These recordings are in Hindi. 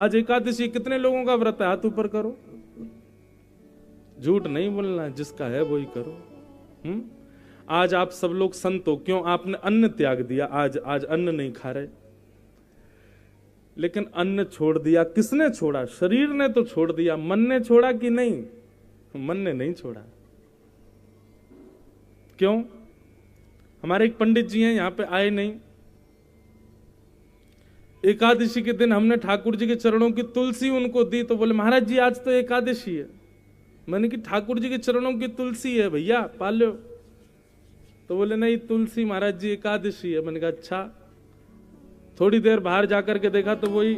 आज एकादशी कितने लोगों का व्रत है? हाथ ऊपर करो। झूठ नहीं बोलना, जिसका है वही करो। आज आप सब लोग संत हो, क्यों? आपने अन्न त्याग दिया। आज अन्न नहीं खा रहे, लेकिन अन्न छोड़ दिया। किसने छोड़ा? शरीर ने तो छोड़ दिया, मन ने छोड़ा कि नहीं? मन ने नहीं छोड़ा। क्यों? हमारे एक पंडित जी हैं, यहां पे आए नहीं। एकादशी के दिन हमने ठाकुर जी के चरणों की तुलसी उनको दी, तो बोले महाराज जी आज तो एकादशी है। मैंने कि ठाकुर जी के चरणों की तुलसी है भैया, पालो। तो बोले नहीं, तुलसी महाराज जी एकादशी है। मैंने कहा अच्छा। थोड़ी देर बाहर जाकर के देखा तो वही।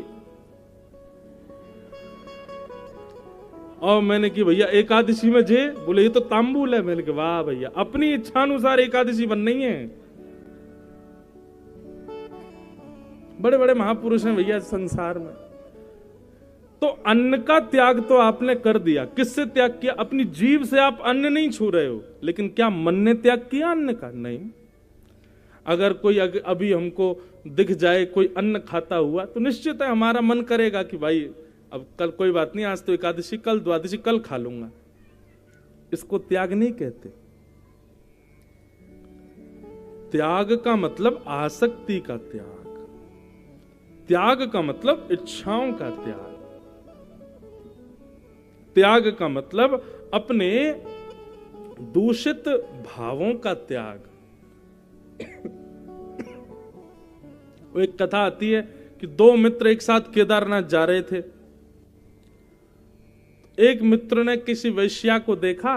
और मैंने कि भैया एकादशी में जे, बोले ये तो तांबूल है। मैंने कहा वाह भैया, अपनी इच्छानुसार एकादशी बन नहीं है। बड़े बड़े महापुरुष हैं भैया संसार में। तो अन्न का त्याग तो आपने कर दिया। किससे त्याग किया? अपनी जीभ से आप अन्न नहीं छू रहे हो, लेकिन क्या मन ने त्याग किया अन्न का? नहीं। अगर कोई अभी हमको दिख जाए कोई अन्न खाता हुआ, तो निश्चित है हमारा मन करेगा कि भाई अब कल कोई बात नहीं, आज तो एकादशी, कल द्वादशी, कल खा लूंगा। इसको त्याग नहीं कहते। त्याग का मतलब आसक्ति का त्याग, त्याग का मतलब इच्छाओं का त्याग, त्याग का मतलब अपने दूषित भावों का त्याग। वो एक कथा आती है कि दो मित्र एक साथ केदारनाथ जा रहे थे। एक मित्र ने किसी वैश्या को देखा,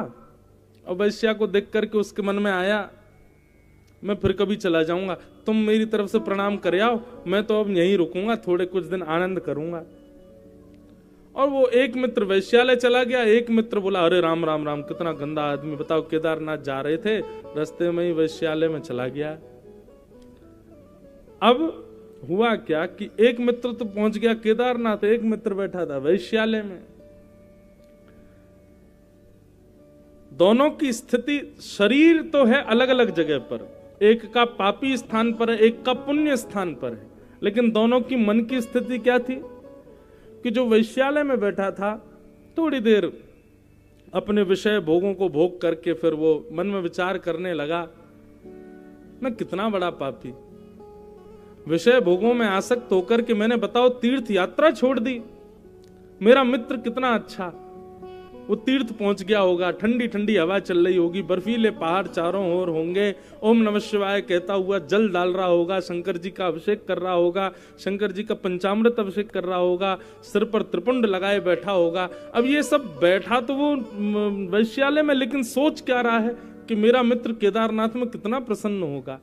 और वैश्या को देख करके उसके मन में आया मैं फिर कभी चला जाऊंगा, तुम मेरी तरफ से प्रणाम कर आओ, मैं तो अब यहीं रुकूंगा, थोड़े कुछ दिन आनंद करूंगा। और वो एक मित्र वैश्यालय चला गया। एक मित्र बोला अरे राम राम राम, कितना गंदा आदमी, बताओ केदारनाथ जा रहे थे, रास्ते में ही वैश्यालय में चला गया। अब हुआ क्या कि एक मित्र तो पहुंच गया केदारनाथ, एक मित्र बैठा था वैश्यालय में। दोनों की स्थिति, शरीर तो है अलग अलग जगह पर, एक का पापी स्थान पर है, एक का पुण्य स्थान पर है, लेकिन दोनों की मन की स्थिति क्या थी कि जो वैश्यालय में बैठा था, थोड़ी देर अपने विषय भोगों को भोग करके फिर वो मन में विचार करने लगा मैं कितना बड़ा पापी, विषय भोगों में आसक्त होकर के मैंने बताओ तीर्थ यात्रा छोड़ दी। मेरा मित्र कितना अच्छा, वो तीर्थ पहुंच गया होगा, ठंडी ठंडी हवा चल रही होगी, बर्फीले पहाड़ चारों ओर होंगे, ओम नमः शिवाय कहता हुआ जल डाल रहा होगा, शंकर जी का अभिषेक कर रहा होगा, शंकर जी का पंचामृत अभिषेक कर रहा होगा, सिर पर त्रिपुंड लगाए बैठा होगा। अब ये सब बैठा तो वो वैश्यालय में, लेकिन सोच क्या रहा है कि मेरा मित्र केदारनाथ में कितना प्रसन्न होगा।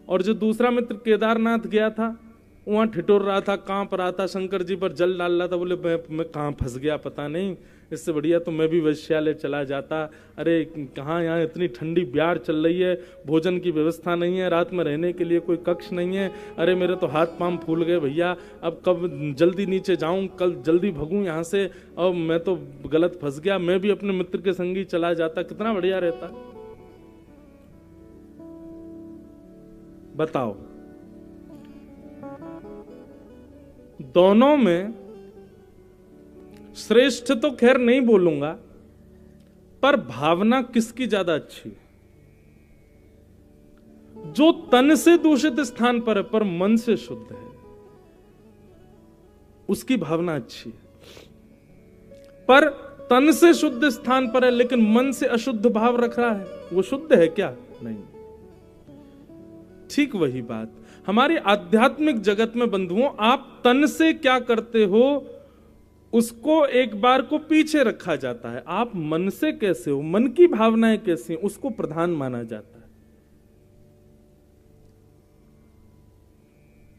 और जो दूसरा मित्र केदारनाथ गया था वहां ठिठुर रहा था, कांप रहा था, शंकर जी पर जल डाल रहा था, बोले मैं कहां फंस गया पता नहीं, इससे बढ़िया तो मैं भी वैश्यालय चला जाता। अरे कहाँ, यहाँ इतनी ठंडी ब्यार चल रही है, भोजन की व्यवस्था नहीं है, रात में रहने के लिए कोई कक्ष नहीं है, अरे मेरे तो हाथ पांव फूल गए भैया, अब कब जल्दी नीचे जाऊं, कल जल्दी भगूं यहाँ से, और मैं तो गलत फंस गया, मैं भी अपने मित्र के संगी चला जाता, कितना बढ़िया रहता। बताओ, दोनों में श्रेष्ठ तो खैर नहीं बोलूंगा, पर भावना किसकी ज्यादा अच्छी है? जो तन से दूषित स्थान पर है पर मन से शुद्ध है, उसकी भावना अच्छी है। पर तन से शुद्ध स्थान पर है लेकिन मन से अशुद्ध भाव रख रहा है, वो शुद्ध है क्या? नहीं। ठीक वही बात हमारी आध्यात्मिक जगत में बंधुओं, आप तन से क्या करते हो उसको एक बार को पीछे रखा जाता है, आप मन से कैसे हो, मन की भावनाएं कैसी हैं, उसको प्रधान माना जाता है।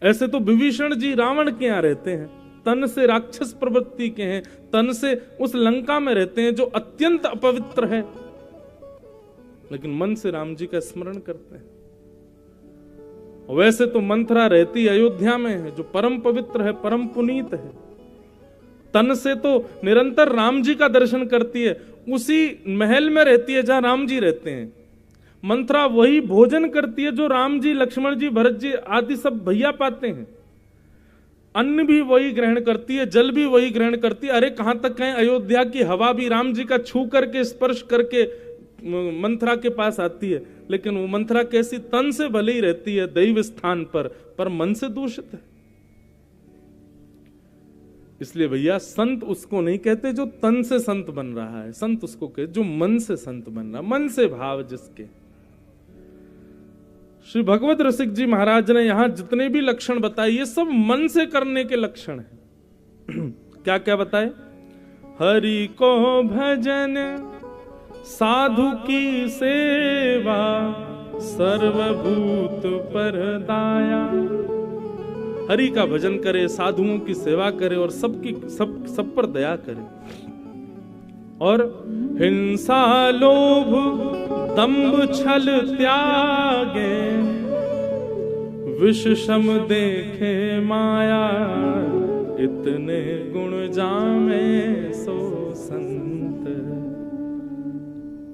ऐसे तो विभीषण जी रावण के यहां रहते हैं, तन से राक्षस प्रवृत्ति के हैं, तन से उस लंका में रहते हैं जो अत्यंत अपवित्र है, लेकिन मन से राम जी का स्मरण करते हैं। वैसे तो मंथरा रहती अयोध्या में है जो परम पवित्र है, परम पुनीत है, तन से तो निरंतर राम जी का दर्शन करती है, उसी महल में रहती है जहां राम जी रहते हैं। मंथरा वही भोजन करती है जो राम जी, लक्ष्मण जी, भरत जी आदि सब भैया पाते हैं। अन्न भी वही ग्रहण करती है, जल भी वही ग्रहण करती है। अरे कहां तक कहें, अयोध्या की हवा भी राम जी का छू करके, स्पर्श करके मंथरा के पास आती है, लेकिन वो मंथरा कैसी, तन से भले ही रहती है दैव स्थान पर मन से दूषित है। इसलिए भैया संत उसको नहीं कहते जो तन से संत बन रहा है, संत उसको कहते जो मन से संत बन रहा है, मन से भाव जिसके। श्री भगवत रसिक जी महाराज ने यहां जितने भी लक्षण बताए, ये सब मन से करने के लक्षण हैं। क्या क्या बताए? हरि को भजन, साधु की सेवा, सर्वभूत पर दाया। हरि का भजन करे, साधुओं की सेवा करे और सब पर दया करे। और हिंसा लोभ दंभ छल त्यागे, विषम देखे माया, इतने गुण जामे सो संत।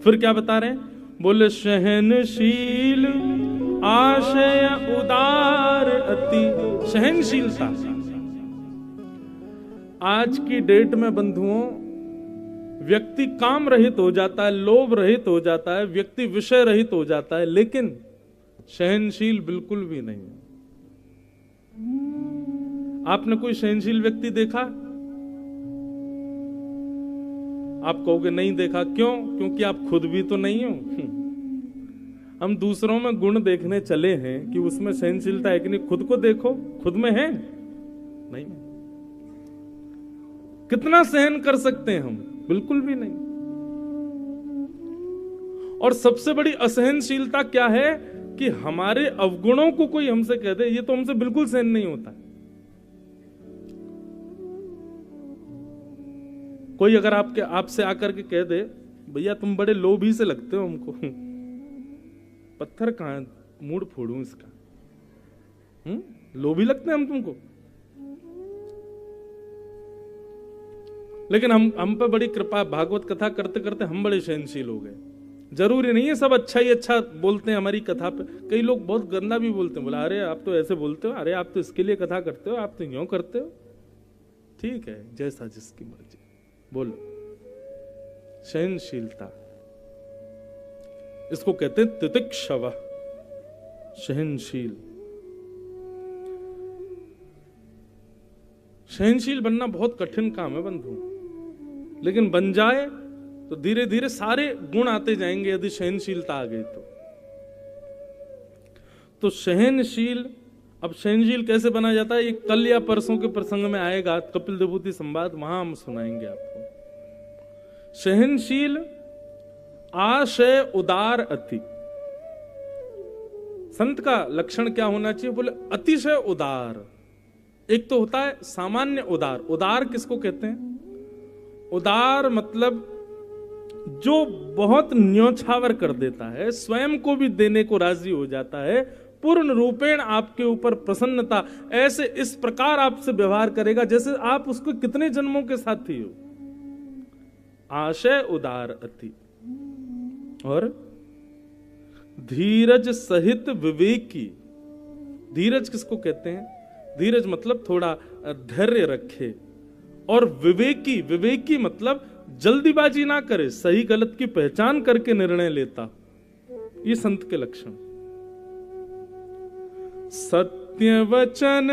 फिर क्या बता रहे हैं? बोले सहनशील, आशय उदार अति। सहनशीलता आज की डेट में बंधुओं, व्यक्ति काम रहित हो जाता है, लोभ रहित हो जाता है, व्यक्ति विषय रहित हो जाता है, लेकिन सहनशील बिल्कुल भी नहीं। आपने कोई सहनशील व्यक्ति देखा? आप कहोगे नहीं देखा। क्यों? क्योंकि आप खुद भी तो नहीं हो। हम दूसरों में गुण देखने चले हैं कि उसमें सहनशीलता है कि नहीं। खुद को देखो, खुद में है नहीं। कितना सहन कर सकते हैं हम? बिल्कुल भी नहीं। और सबसे बड़ी असहनशीलता क्या है कि हमारे अवगुणों को कोई हमसे कह दे, ये तो हमसे बिल्कुल सहन नहीं होता। कोई अगर आपसे आकर के कह दे, भैया तुम बड़े लोभी से लगते हो हमको, पत्थर कहां मूड फोड़ूं इसका, लोभी लगते हैं हम तुमको। लेकिन हम पे बड़ी कृपा, भागवत कथा करते करते हम बड़े सहनशील हो गए। जरूरी नहीं है सब अच्छा ही अच्छा बोलते हैं हमारी कथा पे। कई लोग बहुत गंदा भी बोलते हैं, बोला अरे आप तो ऐसे बोलते हो, अरे आप तो इसके लिए कथा करते हो, आप तो यूं करते हो। ठीक है, जैसा जिसकी मर्जी। बोलो, सहनशीलता इसको कहते हैं तितिक्षव, सहनशील। सहनशील बनना बहुत कठिन काम है बंधु, लेकिन बन जाए तो धीरे धीरे सारे गुण आते जाएंगे यदि सहनशीलता आ गई तो सहनशील। अब सहनशील कैसे बना जाता है, ये कल या परसों के प्रसंग में आएगा, कपिल देवभूति संवाद, वहां हम सुनाएंगे आपको। सहनशील, आशय उदार अति। संत का लक्षण क्या होना चाहिए? बोले अतिशय उदार। एक तो होता है सामान्य उदार। उदार किसको कहते हैं? उदार मतलब जो बहुत न्योछावर कर देता है, स्वयं को भी देने को राजी हो जाता है, पूर्ण रूपेण आपके ऊपर प्रसन्नता, ऐसे इस प्रकार आपसे व्यवहार करेगा जैसे आप उसको कितने जन्मों के साथी हो। आशय उदार अति। और धीरज सहित विवेकी। धीरज किसको कहते हैं? धीरज मतलब थोड़ा धैर्य रखे। और विवेकी, विवेकी मतलब जल्दीबाजी ना करे, सही गलत की पहचान करके निर्णय लेता। ये संत के लक्षण। सत्य वचन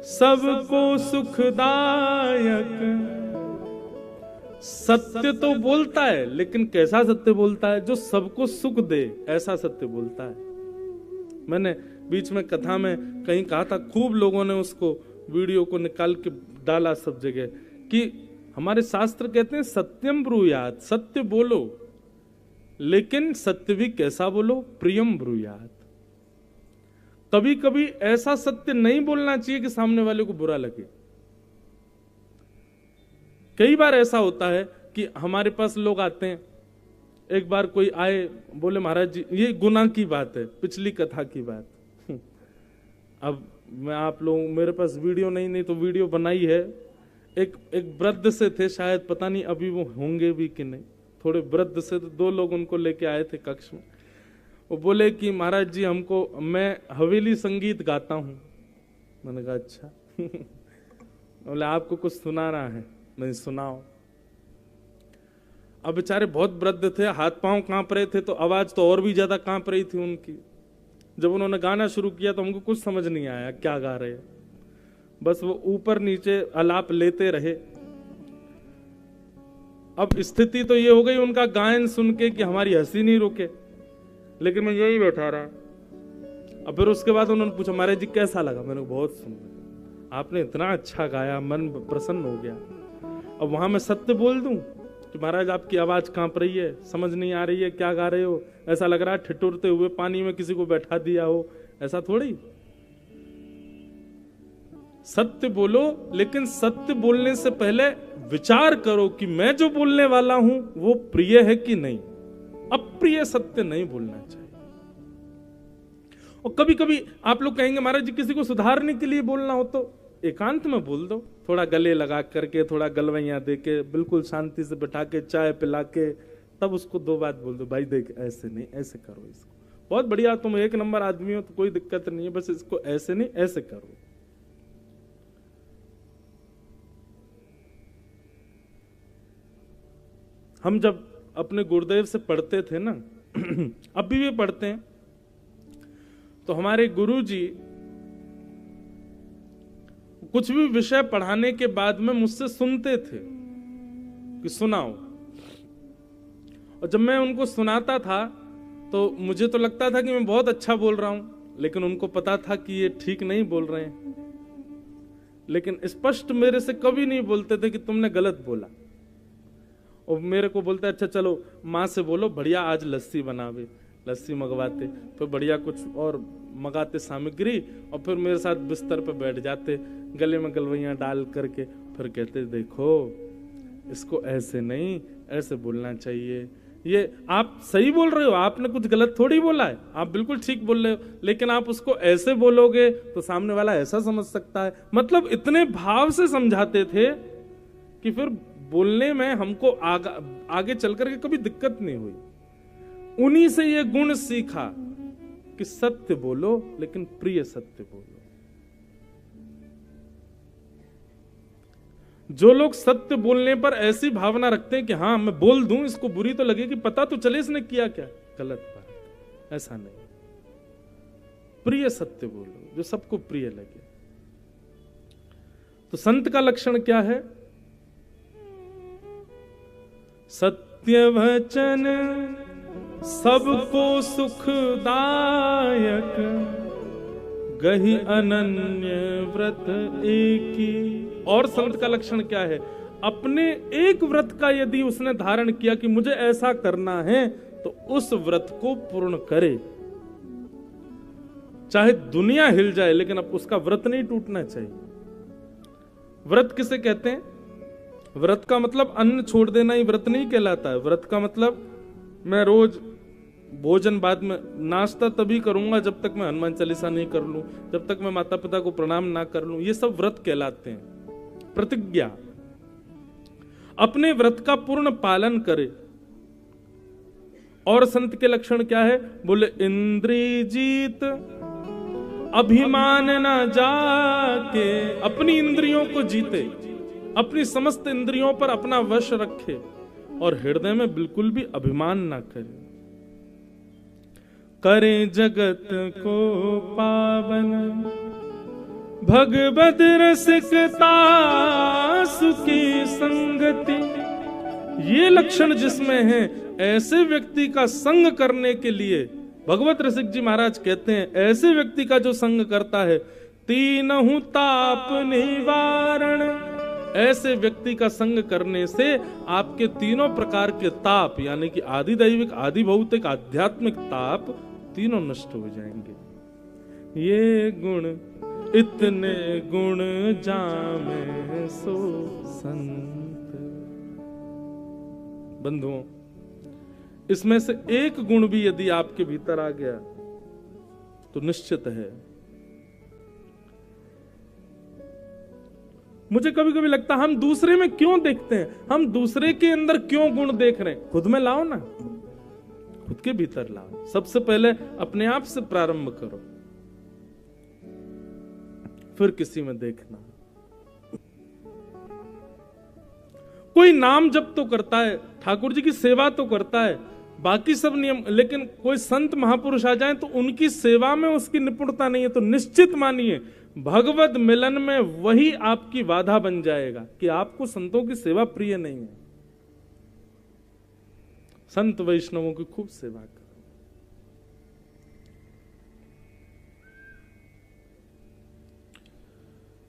सबको सुखदायक। सत्य तो बोलता है, लेकिन कैसा सत्य बोलता है? जो सबको सुख दे, ऐसा सत्य बोलता है। मैंने बीच में कथा में कहीं कहा था, खूब लोगों ने उसको वीडियो को निकाल के डाला सब जगह, कि हमारे शास्त्र कहते हैं सत्यम ब्रूयात, सत्य बोलो, लेकिन सत्य भी कैसा बोलो? प्रियम ब्रूयात। कभी कभी ऐसा सत्य नहीं बोलना चाहिए कि सामने वाले को बुरा लगे। कई बार ऐसा होता है कि हमारे पास लोग आते हैं, एक बार कोई आए, बोले महाराज जी, ये गुनाह की बात है, पिछली कथा की बात। अब मैं आप लोग, मेरे पास वीडियो नहीं तो वीडियो बनाई है। एक वृद्ध से थे, शायद पता नहीं अभी वो होंगे भी कि नहीं, थोड़े वृद्ध से, तो 2 लोग उनको लेके आए थे कक्ष में। वो बोले कि महाराज जी हमको, मैं हवेली संगीत गाता हूं, मैंने कहा अच्छा। बोले आपको कुछ सुनाना है? मैंने सुनाओ। अब बेचारे बहुत वृद्ध थे, हाथ पांव कांप रहे थे, तो आवाज तो और भी ज्यादा कांप रही थी उनकी। जब उन्होंने गाना शुरू किया तो हमको कुछ समझ नहीं आया क्या गा रहे हैं, बस वो ऊपर नीचे आलाप लेते रहे। अब स्थिति तो ये हो गई उनका गायन सुन के कि हमारी हंसी नहीं रुके, लेकिन मैं यही बैठा रहा। अब फिर उसके बाद उन्होंने पूछा महाराज जी कैसा लगा? मैंने बहुत सुंदर, आपने इतना अच्छा गाया, मन प्रसन्न हो गया। अब वहां मैं सत्य बोल दूं कि महाराज आपकी आवाज कांप रही है, समझ नहीं आ रही है क्या गा रहे हो, ऐसा लग रहा है ठिठुरते हुए पानी में किसी को बैठा दिया हो, ऐसा थोड़ी। सत्य बोलो, लेकिन सत्य बोलने से पहले विचार करो कि मैं जो बोलने वाला हूं वो प्रिय है कि नहीं। अप्रिय सत्य नहीं बोलना चाहिए। और कभी कभी आप लोग कहेंगे महाराज जी किसी को सुधारने के लिए बोलना हो तो एकांत में बोल दो, थोड़ा गले लगा करके, थोड़ा गलवैया दे के, बिल्कुल शांति से बैठा के, चाय पिला के, तब उसको दो बात बोल दो, भाई देख ऐसे नहीं, ऐसे करो, इसको बहुत बढ़िया, तुम एक नंबर आदमी हो तो कोई दिक्कत नहीं है, बस इसको ऐसे नहीं ऐसे करो। हम जब अपने गुरुदेव से पढ़ते थे ना, अभी भी पढ़ते हैं, तो हमारे गुरुजी कुछ भी विषय पढ़ाने के बाद में मुझसे सुनते थे कि सुनाओ। और जब मैं उनको सुनाता था तो मुझे तो लगता था कि मैं बहुत अच्छा बोल रहा हूं, लेकिन उनको पता था कि ये ठीक नहीं बोल रहे हैं। लेकिन स्पष्ट मेरे से कभी नहीं बोलते थे कि तुमने गलत बोला। और मेरे को बोलते अच्छा चलो माँ से बोलो बढ़िया आज लस्सी बनावे, लस्सी मंगवाते, फिर बढ़िया कुछ और मंगाते सामग्री, और फिर मेरे साथ बिस्तर पर बैठ जाते, गले में गलवैया डाल करके, फिर कहते देखो इसको ऐसे नहीं ऐसे बोलना चाहिए। ये आप सही बोल रहे हो, आपने कुछ गलत थोड़ी बोला है, आप बिल्कुल ठीक बोल रहे हो, लेकिन आप उसको ऐसे बोलोगे तो सामने वाला ऐसा समझ सकता है। मतलब इतने भाव से समझाते थे कि फिर बोलने में हमको आगे चल करके कभी दिक्कत नहीं हुई। उन्हीं से ये गुण सीखा कि सत्य बोलो, लेकिन प्रिय सत्य बोलो। जो लोग सत्य बोलने पर ऐसी भावना रखते हैं कि हाँ मैं बोल दूं, इसको बुरी तो लगेगी, पता तो चले इसने किया क्या, गलत बात, ऐसा नहीं। प्रिय सत्य बोलो जो सबको प्रिय लगे। तो संत का लक्षण क्या है? सत्य वचन सबको सुखदायक, गहि अनन्य व्रत एकी। और संत का लक्षण क्या है? अपने एक व्रत का यदि उसने धारण किया कि मुझे ऐसा करना है, तो उस व्रत को पूर्ण करे, चाहे दुनिया हिल जाए, लेकिन अब उसका व्रत नहीं टूटना चाहिए। व्रत किसे कहते हैं? व्रत का मतलब अन्न छोड़ देना ही व्रत नहीं कहलाता है। व्रत का मतलब मैं रोज भोजन बाद में, नाश्ता तभी करूंगा जब तक मैं हनुमान चालीसा नहीं कर लूं, जब तक मैं माता पिता को प्रणाम ना कर लूं, ये सब व्रत कहलाते हैं। प्रतिज्ञा, अपने व्रत का पूर्ण पालन करे। और संत के लक्षण क्या है? बोले इंद्रिय जीत अभिमान न जाके, अपनी इंद्रियों को जीते, अपनी समस्त इंद्रियों पर अपना वश रखे, और हृदय में बिल्कुल भी अभिमान ना करे। करे जगत को पावन भगवद रसिकता सुखी संगति। ये लक्षण जिसमें है, ऐसे व्यक्ति का संग करने के लिए भगवत रसिक जी महाराज कहते हैं, ऐसे व्यक्ति का जो संग करता है, तीनहु ताप निवारण। ऐसे व्यक्ति का संग करने से आपके तीनों प्रकार के ताप, यानी कि आदि दैविक, आदि भौतिक, आध्यात्मिक ताप, तीनों नष्ट हो जाएंगे। ये गुण इतने गुण जामे सो संत। बंधुओं, इसमें से एक गुण भी यदि आपके भीतर आ गया तो निश्चित है। मुझे कभी कभी लगता है हम दूसरे में क्यों देखते हैं, हम दूसरे के अंदर क्यों गुण देख रहे हैं? खुद में लाओ ना, खुद के भीतर लाओ। सबसे पहले अपने आप से प्रारंभ करो, फिर किसी में देखना। कोई नाम जप तो करता है, ठाकुर जी की सेवा तो करता है, बाकी सब नियम, लेकिन कोई संत महापुरुष आ जाए तो उनकी सेवा में उसकी निपुणता नहीं है, तो निश्चित मानिए भगवत मिलन में वही आपकी बाधा बन जाएगा कि आपको संतों की सेवा प्रिय नहीं है। संत वैष्णवों की खूब सेवा करो।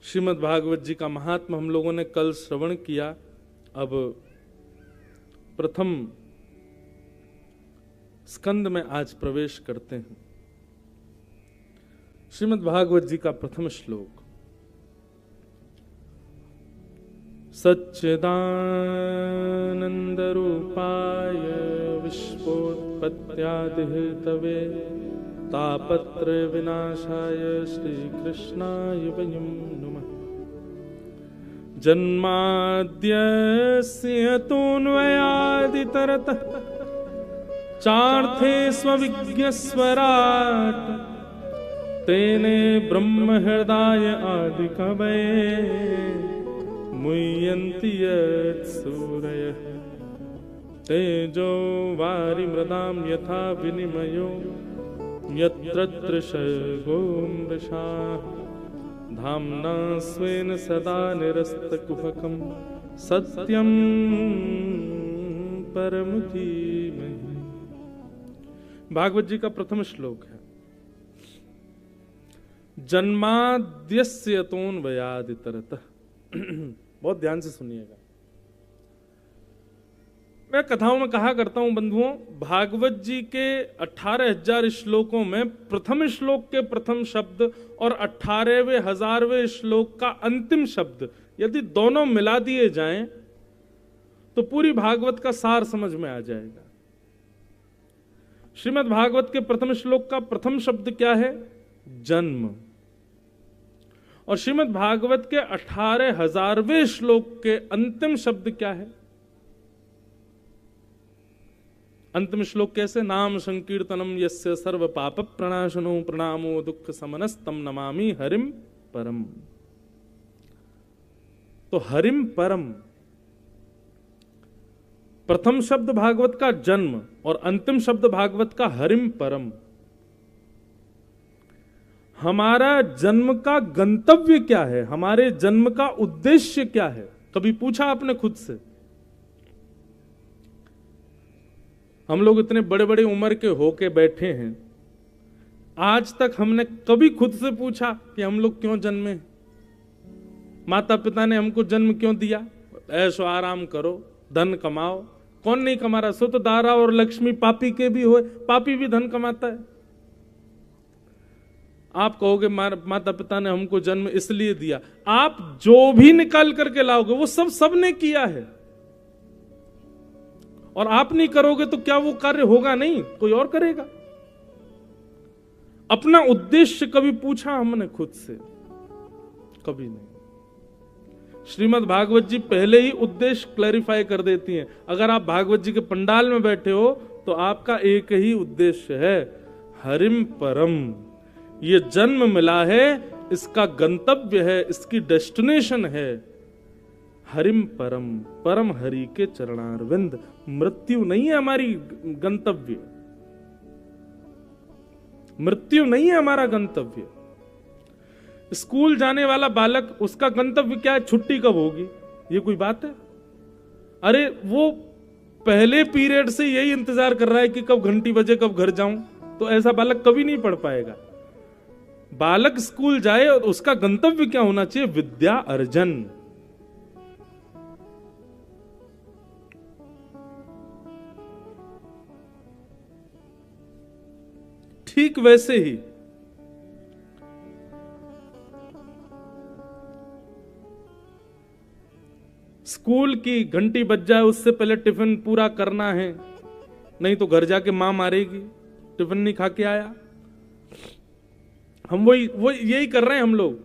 श्रीमद् भागवत जी का महात्मा हम लोगों ने कल श्रवण किया। अब प्रथम स्कंद में आज प्रवेश करते हैं। श्रीमद् भागवत जी का प्रथम श्लोक। सच्चिदानंद रूपाय विश्वोत्पत्त्यादि हेतवे तापत्र विनाशाय श्री कृष्णाय वयं नमः। जन्माद्यस्य तोऽन्वयादितरतः चार्थे स्वविज्ञस्वराट् तेने ब्रह्म हृदय आदि कवये मुह्यन्ति यत्सूरयः तेजो वारिमृदां यथा विनिमयो यत्र तृषगो मृषाः धाम्ना स्वेन सदा निरस्तकुहकं सत्यं परम धीमहि। भागवत जी का प्रथम श्लोक है। जन्माद्यस्य तोऽन्वयादितरतः। बहुत ध्यान से सुनिएगा। मैं कथाओं में कहा करता हूं बंधुओं, भागवत जी के 18,000 श्लोकों में प्रथम श्लोक के प्रथम शब्द और 18वें 1000वें श्लोक का अंतिम शब्द यदि दोनों मिला दिए जाएं तो पूरी भागवत का सार समझ में आ जाएगा। श्रीमद् भागवत के प्रथम श्लोक का प्रथम शब्द क्या है? जन्म। और श्रीमद् भागवत के 18,000वें श्लोक के अंतिम शब्द क्या है? अंतिम श्लोक कैसे? नाम संकीर्तनम यस्य सर्व पाप प्रणाशनो प्रणामो दुख समनस्तम नमामि हरिम परम। तो हरिम परम, प्रथम शब्द भागवत का जन्म और अंतिम शब्द भागवत का हरिम परम। हमारा जन्म का गंतव्य क्या है? हमारे जन्म का उद्देश्य क्या है? कभी पूछा आपने खुद से? हम लोग इतने बड़े बड़े उम्र के होके बैठे हैं, आज तक हमने कभी खुद से पूछा कि हम लोग क्यों जन्मे? माता पिता ने हमको जन्म क्यों दिया? ऐशो आराम करो, धन कमाओ। कौन नहीं कमा रहा? सो तो दारा और लक्ष्मी पापी के भी हो, पापी भी धन कमाता है। आप कहोगे माता पिता ने हमको जन्म इसलिए दिया। आप जो भी निकाल करके लाओगे वो सब ने किया है, और आप नहीं करोगे तो क्या वो कार्य होगा? नहीं, कोई और करेगा। अपना उद्देश्य कभी पूछा हमने खुद से? कभी नहीं। श्रीमद् भागवत जी पहले ही उद्देश्य क्लैरिफाई कर देती हैं। अगर आप भागवत जी के पंडाल में बैठे हो तो आपका एक ही उद्देश्य है, हरिम परम। ये जन्म मिला है, इसका गंतव्य है, इसकी डेस्टिनेशन है हरिम परम, परम हरि के चरणारविंद। मृत्यु नहीं है हमारी गंतव्य, मृत्यु नहीं है हमारा गंतव्य। स्कूल जाने वाला बालक, उसका गंतव्य क्या है? छुट्टी कब होगी? ये कोई बात है? अरे वो पहले पीरियड से यही इंतजार कर रहा है कि कब घंटी बजे, कब घर जाऊं। तो ऐसा बालक कभी नहीं पढ़ पाएगा। बालक स्कूल जाए और उसका गंतव्य क्या होना चाहिए? विद्या अर्जन। ठीक वैसे ही स्कूल की घंटी बज जाए उससे पहले टिफिन पूरा करना है, नहीं तो घर जाके मां मारेगी, टिफिन नहीं खा के आया। हम वो यही कर रहे हैं हम लोग।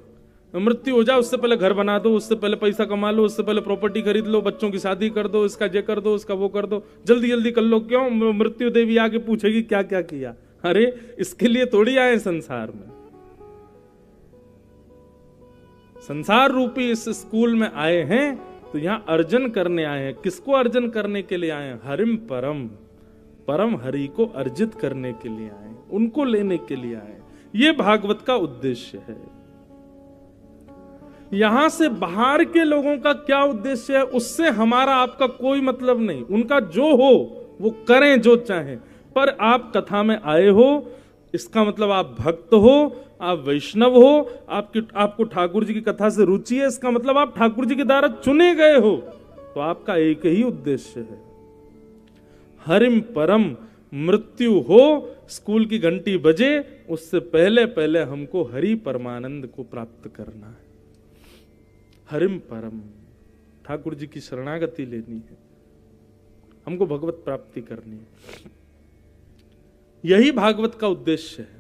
मृत्यु हो जाए उससे पहले घर बना दो, उससे पहले पैसा कमा लो, उससे पहले प्रॉपर्टी खरीद लो, बच्चों की शादी कर दो, इसका ये कर दो, इसका वो कर दो, जल्दी जल्दी कर लो। क्यों? मृत्यु देवी आके पूछेगी क्या क्या किया। अरे इसके लिए थोड़ी आए संसार में। संसार रूपी इस स्कूल में आए हैं तो यहां अर्जन करने आए हैं। किसको अर्जन करने के लिए आए हैं? हरिम परम, परम हरि को अर्जित करने के लिए आए, उनको लेने के लिए आए। ये भागवत का उद्देश्य है। यहां से बाहर के लोगों का क्या उद्देश्य है, उससे हमारा आपका कोई मतलब नहीं। उनका जो हो वो करें, जो चाहें, पर आप कथा में आए हो, इसका मतलब आप भक्त हो, आप वैष्णव हो, आपको ठाकुर जी की कथा से रुचि है, इसका मतलब आप ठाकुर जी के द्वारा चुने गए हो। तो आपका एक ही उद्देश्य है, हरिम परम। मृत्यु हो, स्कूल की घंटी बजे, उससे पहले पहले हमको हरि परमानंद को प्राप्त करना है। हरिम परम, ठाकुर जी की शरणागति लेनी है, हमको भगवत प्राप्ति करनी है। यही भागवत का उद्देश्य है।